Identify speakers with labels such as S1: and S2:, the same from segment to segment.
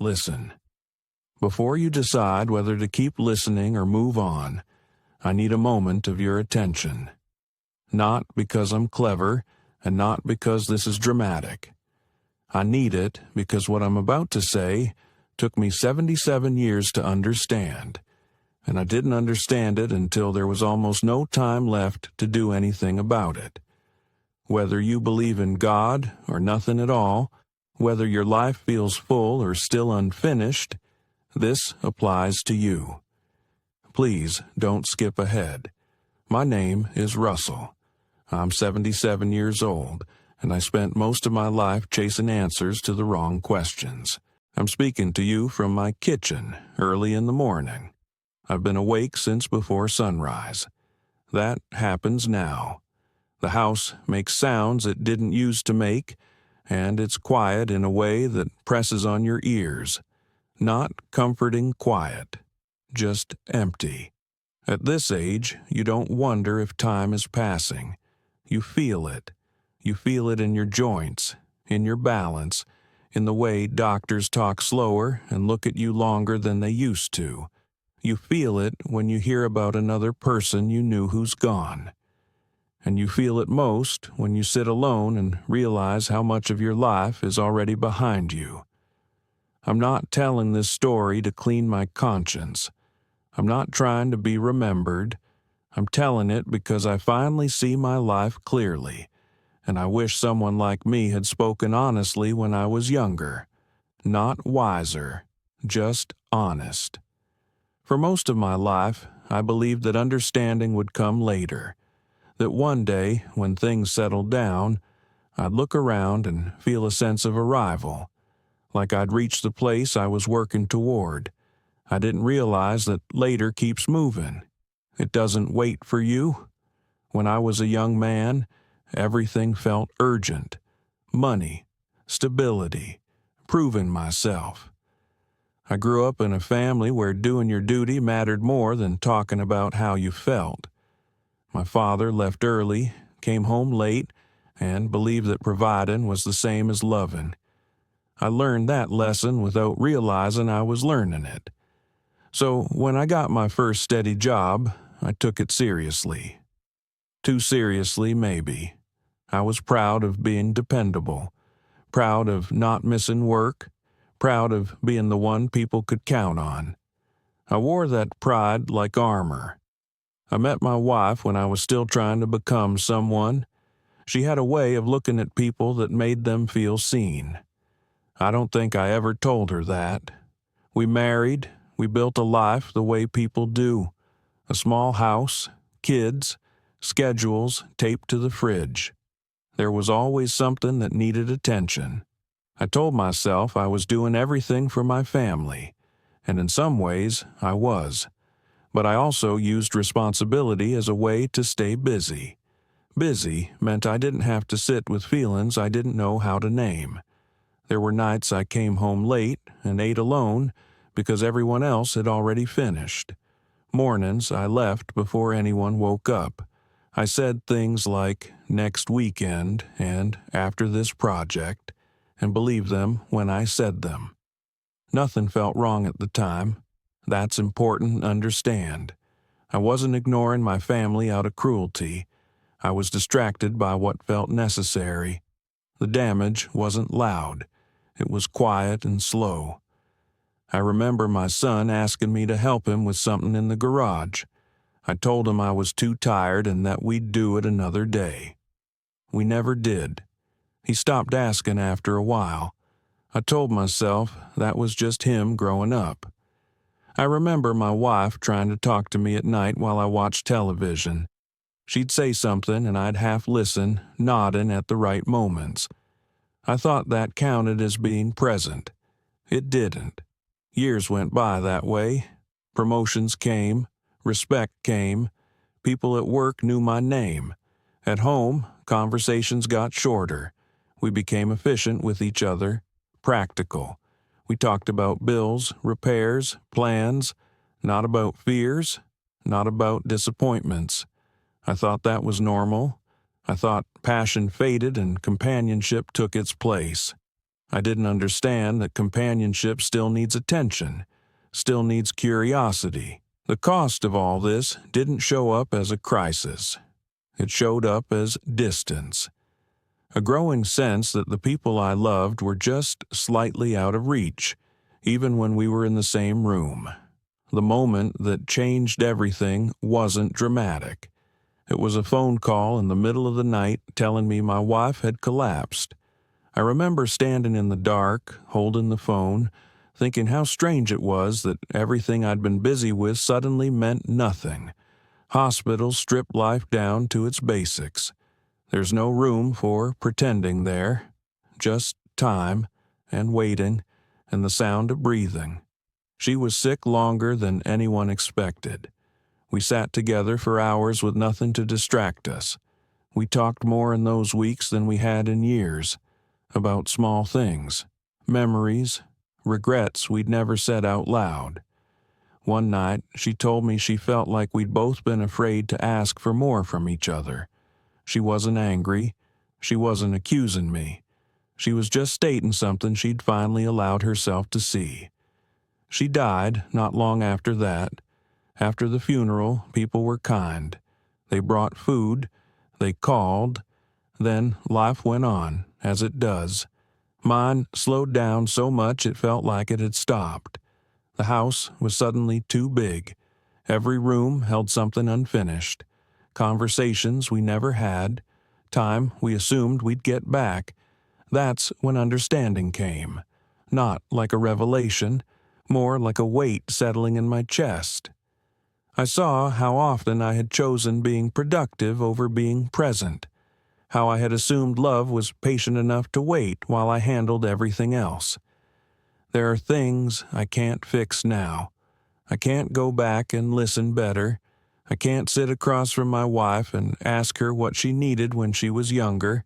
S1: listen. Before you decide whether to keep listening or move on, I need a moment of your attention. Not because I'm clever, and not because this is dramatic. I need it because what I'm about to say took me 77 years to understand, and I didn't understand it until there was almost no time left to do anything about it. Whether you believe in God or nothing at all, whether your life feels full or still unfinished, this applies to you. Please don't skip ahead. My name is Russell. I'm 77 years old, and I spent most of my life chasing answers to the wrong questions. I'm speaking to you from my kitchen early in the morning. I've been awake since before sunrise. That happens now. The house makes sounds it didn't used to make, and it's quiet in a way that presses on your ears. Not comforting quiet, just empty. At this age, you don't wonder if time is passing. You feel it. You feel it in your joints, in your balance, in the way doctors talk slower and look at you longer than they used to. You feel it when you hear about another person you knew who's gone. And you feel it most when you sit alone and realize how much of your life is already behind you. I'm not telling this story to clean my conscience. I'm not trying to be remembered. I'm telling it because I finally see my life clearly, and I wish someone like me had spoken honestly when I was younger. Not wiser, just honest. For most of my life, I believed that understanding would come later, that one day, when things settled down, I'd look around and feel a sense of arrival, like I'd reached the place I was working toward. I didn't realize that later keeps moving. It doesn't wait for you. When I was a young man, everything felt urgent. Money, stability, proving myself. I grew up in a family where doing your duty mattered more than talking about how you felt. My father left early, came home late, and believed that providing was the same as loving. I learned that lesson without realizing I was learning it. So when I got my first steady job, I took it seriously. Too seriously, maybe. I was proud of being dependable, proud of not missing work, proud of being the one people could count on. I wore that pride like armor. I met my wife when I was still trying to become someone. She had a way of looking at people that made them feel seen. I don't think I ever told her that. We married, we built a life the way people do. A small house, kids, schedules taped to the fridge. There was always something that needed attention. I told myself I was doing everything for my family, and in some ways I was. But I also used responsibility as a way to stay busy. Busy meant I didn't have to sit with feelings I didn't know how to name. There were nights I came home late and ate alone because everyone else had already finished. Mornings I left before anyone woke up. I said things like, next weekend and after this project, and believed them when I said them. Nothing felt wrong at the time. That's important to understand. I wasn't ignoring my family out of cruelty. I was distracted by what felt necessary. The damage wasn't loud. It was quiet and slow. I remember my son asking me to help him with something in the garage. I told him I was too tired and that we'd do it another day. We never did. He stopped asking after a while. I told myself that was just him growing up. I remember my wife trying to talk to me at night while I watched television. She'd say something and I'd half listen, nodding at the right moments. I thought that counted as being present. It didn't. Years went by that way. Promotions came. Respect came. People at work knew my name. At home, conversations got shorter. We became efficient with each other, practical. We talked about bills, repairs, plans, not about fears, not about disappointments. I thought that was normal. I thought passion faded and companionship took its place. I didn't understand that companionship still needs attention, still needs curiosity. The cost of all this didn't show up as a crisis. It showed up as distance. A growing sense that the people I loved were just slightly out of reach, even when we were in the same room. The moment that changed everything wasn't dramatic. It was a phone call in the middle of the night telling me my wife had collapsed. I remember standing in the dark, holding the phone, thinking how strange it was that everything I'd been busy with suddenly meant nothing. Hospitals strip life down to its basics. There's no room for pretending there, just time and waiting and the sound of breathing. She was sick longer than anyone expected. We sat together for hours with nothing to distract us. We talked more in those weeks than we had in years, about small things, memories, regrets we'd never said out loud. One night, she told me she felt like we'd both been afraid to ask for more from each other. She wasn't angry. She wasn't accusing me. She was just stating something she'd finally allowed herself to see. She died not long after that. After the funeral, people were kind. They brought food. They called. Then life went on, as it does. Mine slowed down so much it felt like it had stopped. The house was suddenly too big. Every room held something unfinished. Conversations we never had. Time we assumed we'd get back. That's when understanding came. Not like a revelation, more like a weight settling in my chest. I saw how often I had chosen being productive over being present. How I had assumed love was patient enough to wait while I handled everything else. There are things I can't fix now. I can't go back and listen better. I can't sit across from my wife and ask her what she needed when she was younger.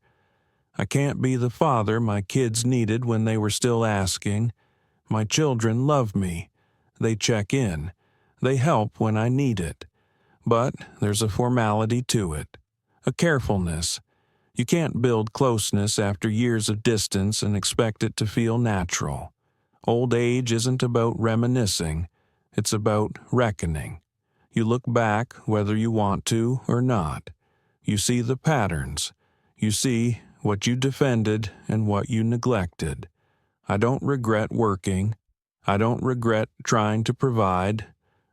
S1: I can't be the father my kids needed when they were still asking. My children love me. They check in. They help when I need it. But there's a formality to it, a carefulness. You can't build closeness after years of distance and expect it to feel natural. Old age isn't about reminiscing. It's about reckoning. You look back whether you want to or not. You see the patterns. You see what you defended and what you neglected. I don't regret working. I don't regret trying to provide.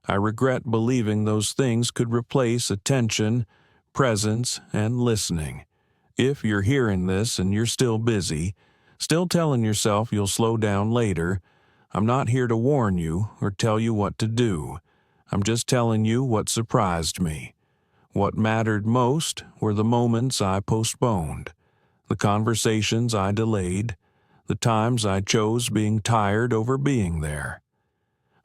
S1: I regret believing those things could replace attention, presence, and listening. If you're hearing this and you're still busy, still telling yourself you'll slow down later, I'm not here to warn you or tell you what to do. I'm just telling you what surprised me. What mattered most were the moments I postponed, the conversations I delayed, the times I chose being tired over being there.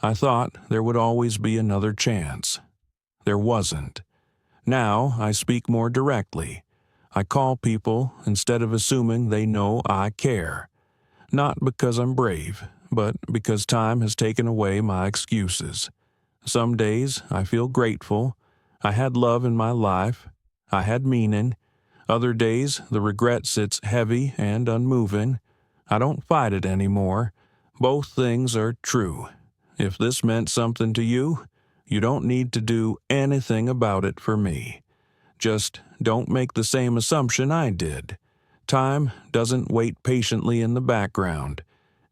S1: I thought there would always be another chance. There wasn't. Now I speak more directly. I call people instead of assuming they know I care. Not because I'm brave, but because time has taken away my excuses. Some days I feel grateful. I had love in my life. I had meaning. Other days the regret sits heavy and unmoving. I don't fight it anymore. Both things are true. If this meant something to you, you don't need to do anything about it for me. Just don't make the same assumption I did. Time doesn't wait patiently in the background.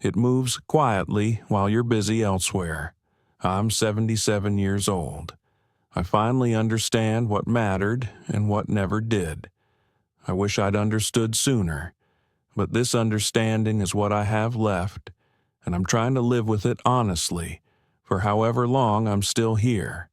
S1: It moves quietly while you're busy elsewhere. I'm 77 years old. I finally understand what mattered and what never did. I wish I'd understood sooner, but this understanding is what I have left, and I'm trying to live with it honestly, for however long I'm still here.